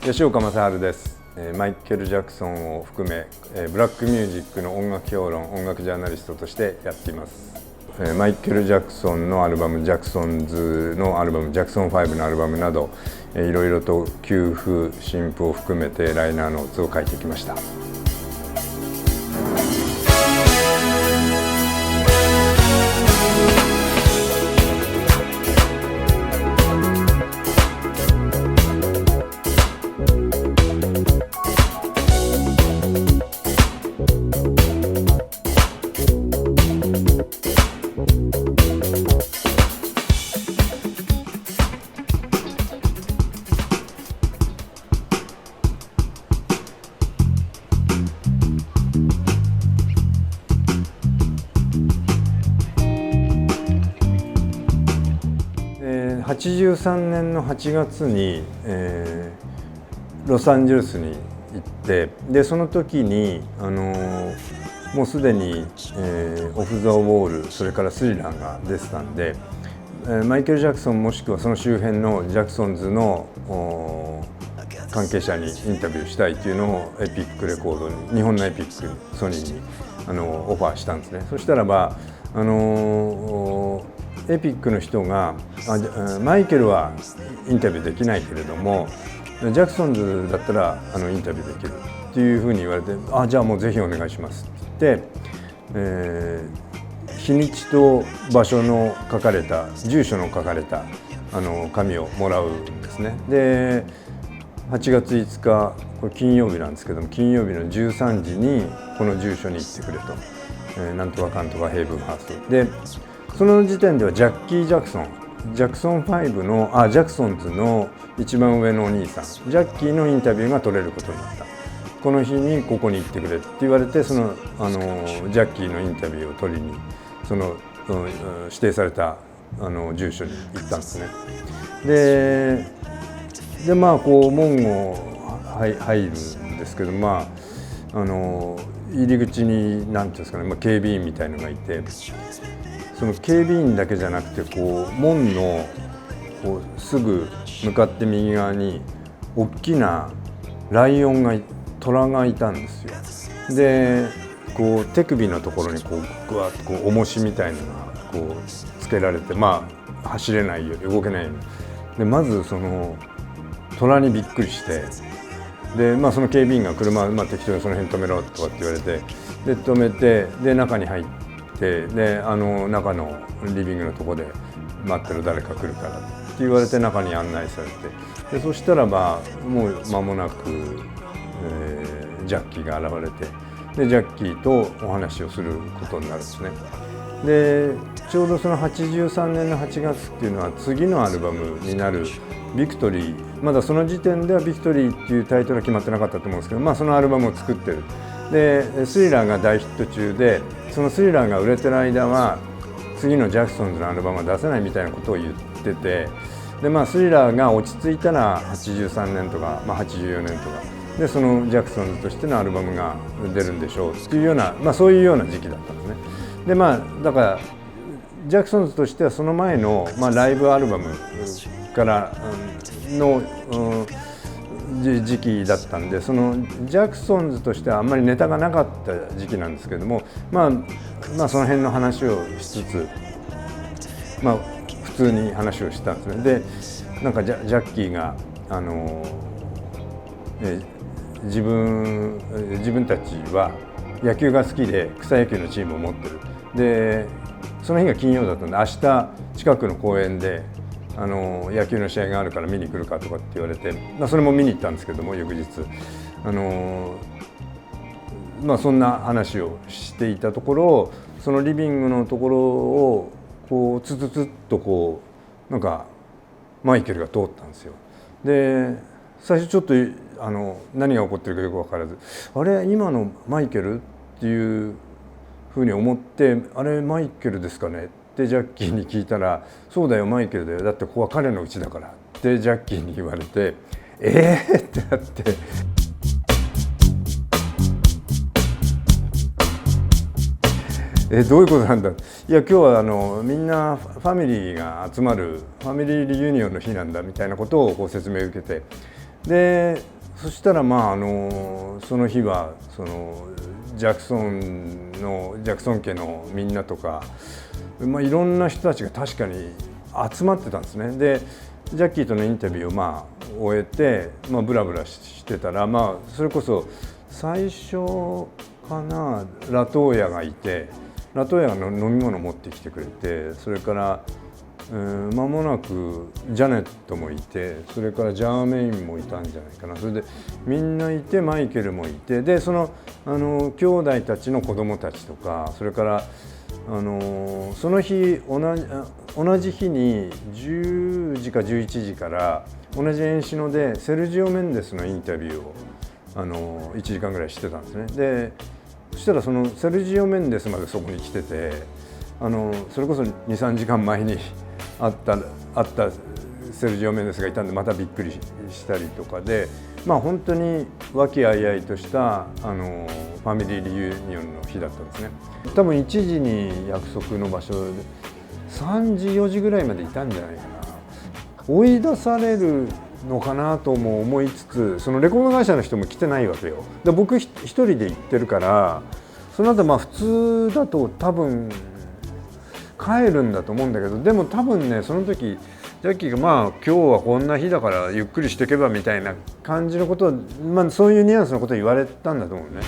吉岡正治です。マイケル・ジャクソンを含めブラックミュージックの音楽評論、音楽ジャーナリストとしてやっています。マイケル・ジャクソンのアルバム、ジャクソンズのアルバム、ジャクソン5のアルバムなどいろいろと旧譜、新譜を含めてライナーノーツを書いてきました。83年の8月に、ロサンゼルスに行って、でその時にもうすでに、オフ・ザ・ウォール、それからスリラーが出てたんで、マイケル・ジャクソンもしくはその周辺のジャクソンズの関係者にインタビューしたいというのをエピックレコードに、日本のエピックソニーにオファーしたんですね。そしたらばエピックの人がマイケルはインタビューできないけれどもジャクソンズだったらインタビューできるっていうふうに言われて、じゃあもうぜひお願いしますって言って、日にちと場所の書かれた、住所の書かれた紙をもらうんですね。で8月5日、これ金曜日なんですけども、金曜日の13時にこの住所に行ってくれと、なんとかかんとかヘイブンハーストで、その時点ではジャッキー・ジャクソン、ジャクソン5のジャクソンズの一番上のお兄さん、ジャッキーのインタビューが取れることになった。この日にここに行ってくれって言われて、そのジャッキーのインタビューを取りにその指定された住所に行ったんですね。でこう門を入るんですけど、入り口に何ていうんですかね、警備員みたいのがいて、その警備員だけじゃなくて門のすぐ向かって右側に大きなライオンが、虎がいたんですよ。で手首のところにぐわっと重しみたいのがつけられて、走れないように、動けないように。でまずその虎にびっくりして、でその警備員が車、適当にその辺止めろとかって言われて、で止めて、で中に入って、で中のリビングのとこで待ってる、誰か来るからって言われて中に案内されて、でそしたらもう間もなく、ジャッキーが現れて、でジャッキーとお話をすることになるんですね。でちょうどその83年の8月っていうのは次のアルバムになるビクトリー、まだその時点ではビクトリーっていうタイトルは決まってなかったと思うんですけど、そのアルバムを作ってる。でスリラーが大ヒット中で、そのスリラーが売れてる間は次のジャクソンズのアルバムは出せないみたいなことを言ってて、でスリラーが落ち着いたら83年とか、84年とかで、そのジャクソンズとしてのアルバムが出るんでしょうっていうような、そういうような時期だったんですね。でだからジャクソンズとしてはその前の、ライブアルバムからの、時期だったんで、そのジャクソンズとしてはあんまりネタがなかった時期なんですけども、その辺の話をしつつ、普通に話をしたんですね。でジャッキーが自分たちは野球が好きで草野球のチームを持ってる。でその日が金曜だったんで、明日近くの公園で野球の試合があるから見に来るかとかって言われて、それも見に行ったんですけども、翌日そんな話をしていたところ、そのリビングのところをツツツッとマイケルが通ったんですよ。で最初ちょっと何が起こってるかよく分からず、あれ今のマイケルっていうふうに思って、あれマイケルですかねってジャッキーに聞いたら、そうだよマイケルだよ、だってここは彼の家だからってジャッキーに言われて、ってなって。どういうことなんだ。いや今日はみんなファミリーが集まるファミリーリユニオンの日なんだみたいなことを説明を受けて、でそしたらその日はジャクソン家のみんなとか、いろんな人たちが確かに集まってたんですね。でジャッキーとのインタビューを終えて、ブラブラしてたら、それこそ最初かな、ラトーヤがいて、ラトーヤが飲み物持ってきてくれて、それから間もなくジャネットもいて、それからジャーメインもいたんじゃないかな。それでみんないて、マイケルもいて、で兄弟たちの子供たちとか、それからその日同じ日に10時か11時から同じエンシノでセルジオ・メンデスのインタビューを1時間ぐらいしてたんですね。でそしたらそのセルジオ・メンデスまでそこに来てて、それこそ 2,3 時間前に会ったセルジオ・メンデスがいたんで、またびっくりしたりとかで、本当に和気あいあいとしたファミリーリユニオンの日だったんですね。多分1時に約束の場所で3時4時ぐらいまでいたんじゃないかな。追い出されるのかなとも思いつつ、そのレコード会社の人も来てないわけよ。で僕一人で行ってるから、その後普通だと多分帰るんだと思うんだけど、でも多分ね、その時ジャッキーが今日はこんな日だからゆっくりしていけばみたいな感じのことを、そういうニュアンスのことを言われたんだと思うね。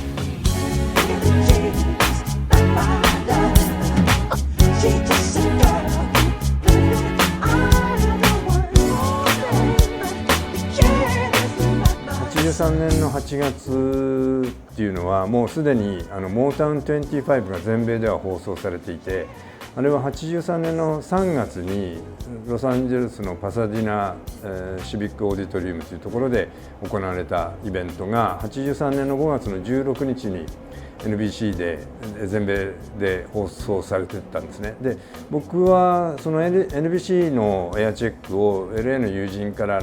83年の8月っていうのはもうすでにモータウン25が全米では放送されていて、あれは83年の3月にロサンゼルスのパサディナ、シビックオーディトリウムというところで行われたイベントが83年の5月の16日に NBC で全米で放送されてたんですね。で僕はその NBC のエアチェックを LA の友人から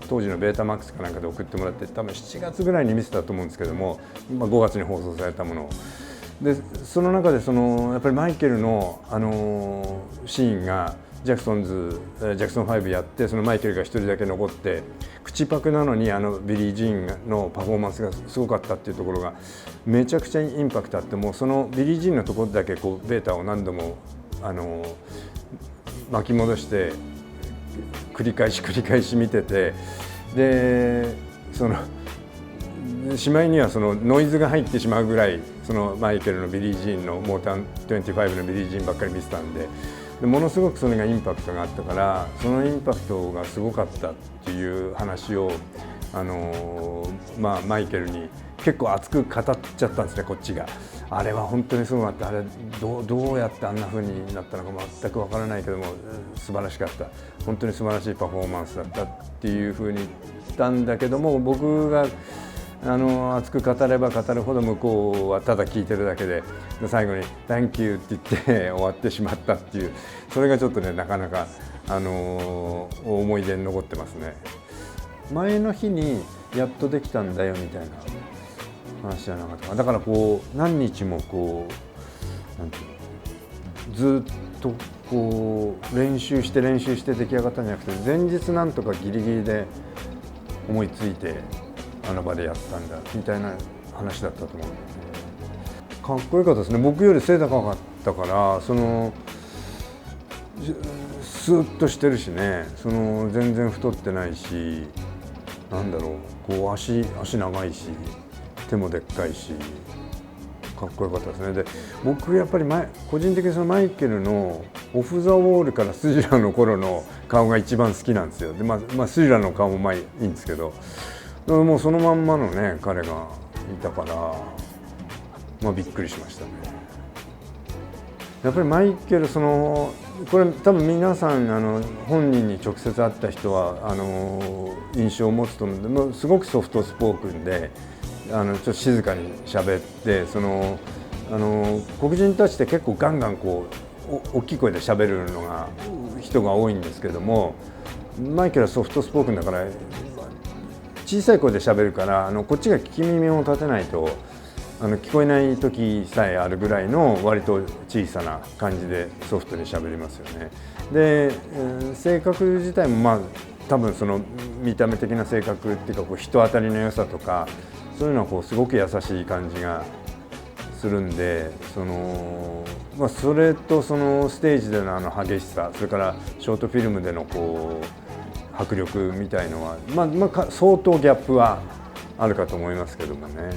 当時のベータマックスかなんかで送ってもらって、多分7月ぐらいに見せたと思うんですけども、5月に放送されたものを。でその中でやっぱりマイケルのシーンがジャクソン5やって、そのマイケルが一人だけ残って口パクなのにビリー・ジーンのパフォーマンスがすごかったっていうところがめちゃくちゃインパクトあって、もうそのビリー・ジーンのところだけベータを何度も巻き戻して繰り返し見てて、でしまいにはノイズが入ってしまうぐらいマイケルのビリー・ジーンのモータウン25のビリー・ジーンばっかり見てたんで、ものすごくそれがインパクトがあったから、そのインパクトがすごかったっていう話をマイケルに結構熱く語っちゃったんですね、こっちが。あれは本当にすごかった、あれどうやってあんな風になったのか全く分からないけども素晴らしかった、本当に素晴らしいパフォーマンスだったっていう風に言ったんだけども、僕が熱く語れば語るほど向こうはただ聞いてるだけで、最後に「Thank you」って言って終わってしまったっていう、それがちょっとねなかなか、思い出に残ってますね。前の日にやっとできたんだよみたいな話じゃなかったか。だから何日もなんていうの、ずっと練習して出来上がったんじゃなくて、前日なんとかギリギリで思いついてあの場でやったんだみたいな話だったと思うんで、かっこよかったですね。僕より背高かったから、スーッとしてるしね、全然太ってないし、足長いし手もでっかいし、かっこよかったですね。で僕やっぱり個人的にマイケルのオフ・ザ・ウォールからスジラの頃の顔が一番好きなんですよ。でスジラの顔もいいんですけど、もうそのまんまのね彼がいたから、びっくりしましたね。やっぱりマイケルこれ多分皆さん本人に直接会った人は印象を持つと思うんで、すごくソフトスポークンでちょっと静かに喋って、黒人たちって結構ガンガン大きい声で喋るのが人が多いんですけども、マイケルはソフトスポークンだから小さい声で喋るから、こっちが聞き耳を立てないと聞こえない時さえあるぐらいの割と小さな感じでソフトに喋りますよね。で、性格自体も多分その見た目的な性格っていうかこう人当たりの良さとかそういうのはこうすごく優しい感じがするんで、それとそのステージでの激しさ、それからショートフィルムでのこう迫力みたいのは、相当ギャップはあるかと思いますけどもね。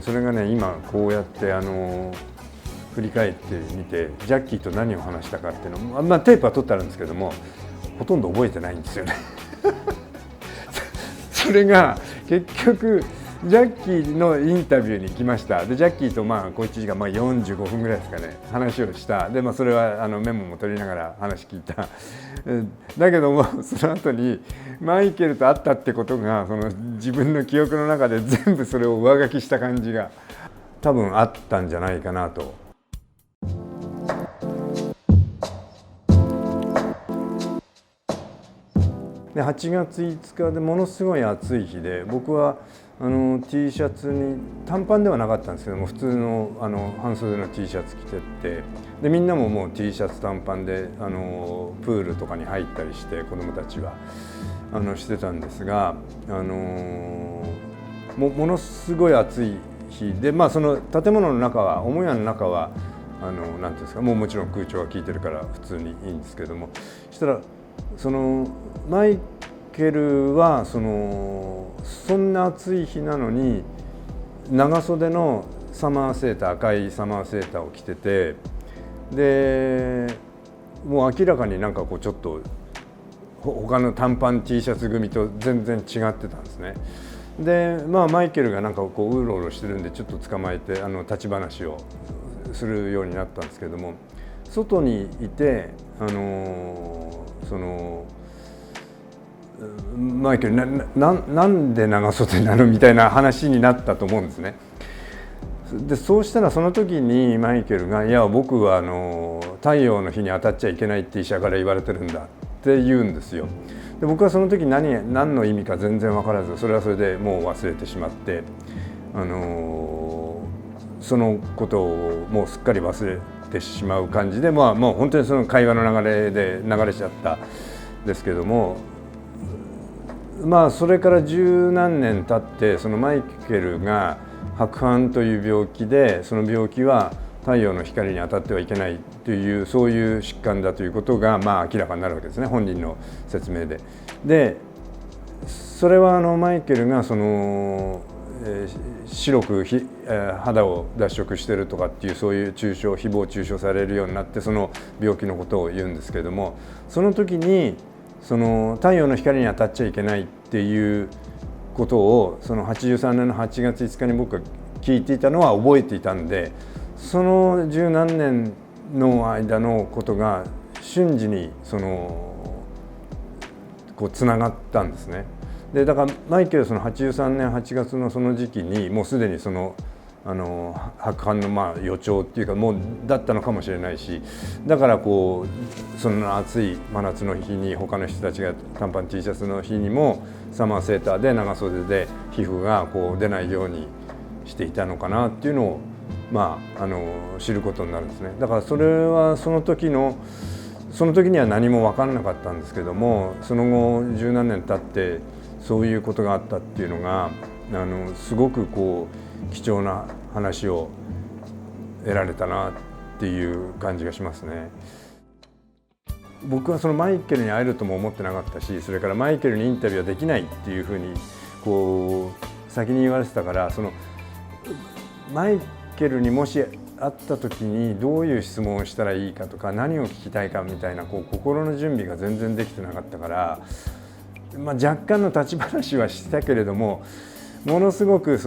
それがね今こうやって振り返ってみてジャッキーと何を話したかっていうのも、テープは取ってあるんですけどもほとんど覚えてないんですよねそれが結局ジャッキーのインタビューに来ました。でジャッキーと小1時間、45分ぐらいですかね話をした。で、それはメモも取りながら話聞いただけどもその後にマイケルと会ったってことがその自分の記憶の中で全部それを上書きした感じが多分あったんじゃないかなと。で8月5日でものすごい暑い日で、僕はT シャツに短パンではなかったんですけども普通の半袖の T シャツ着てって、でみんなももう T シャツ短パンでプールとかに入ったりして子どもたちはしてたんですが、ものすごい暑い日で、その建物の中は母屋の中はなんていうんですか、もちろん空調が効いてるから普通にいいんですけども、そしたらそのマイケルはそんな暑い日なのに長袖のサマーセーター、赤いサマーセーターを着てて、でもう明らかになんかこうちょっと他の短パン T シャツ組と全然違ってたんですね。でマイケルがなんかこううろうろしてるんでちょっと捕まえて立ち話をするようになったんですけども、外にいてマイケルなんで長袖なのみたいな話になったと思うんですね。でそうしたらその時にマイケルが「いや僕は太陽の日に当たっちゃいけないって医者から言われてるんだ」って言うんですよ。で僕はその時何の意味か全然分からず、それはそれでもう忘れてしまって、そのことをもうすっかり忘れてしまう感じで、もう本当にその会話の流れで流れちゃったんですけども、それから十何年経ってそのマイケルが白斑という病気で、その病気は太陽の光に当たってはいけないというそういう疾患だということが明らかになるわけですね、本人の説明で。でそれはマイケルが白く肌を脱色してるとかっていうそういう誹謗中傷されるようになってその病気のことを言うんですけれども、その時に太陽の光に当たっちゃいけないっていうことをその83年の8月5日に僕が聞いていたのは覚えていたんで、その十何年の間のことが瞬時にこうつながったんですね。でだからマイケルはその83年8月のその時期にもうすでに白斑の予兆っていうかもうだったのかもしれないし、だからこうその暑い真夏の日に他の人たちが短パン T シャツの日にもサマーセーターで長袖で皮膚がこう出ないようにしていたのかなっていうのを知ることになるんですね。だからそれはその時には何も分からなかったんですけども、その後十何年経ってそういうことがあったっていうのがすごくこう貴重な話を得られたなっていう感じがしますね。僕はそのマイケルに会えるとも思ってなかったし、それからマイケルにインタビューはできないっていうふうにこう先に言われてたから、マイケルにもし会った時にどういう質問をしたらいいかとか何を聞きたいかみたいな心の準備が全然できてなかったから、若干の立ち話はしたけれども、ものすごく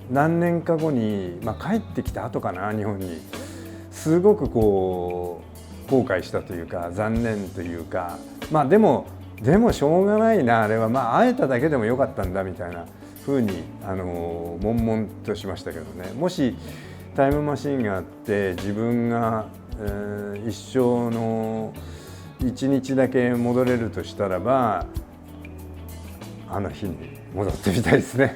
何年か後に、帰ってきた後かな日本にすごくこう後悔したというか残念というか、でもしょうがないな、あれは会えただけでもよかったんだみたいなふうに悶々としましたけどね。もしタイムマシンがあって自分が、一生の一日だけ戻れるとしたらばあの日に戻ってみたいですね。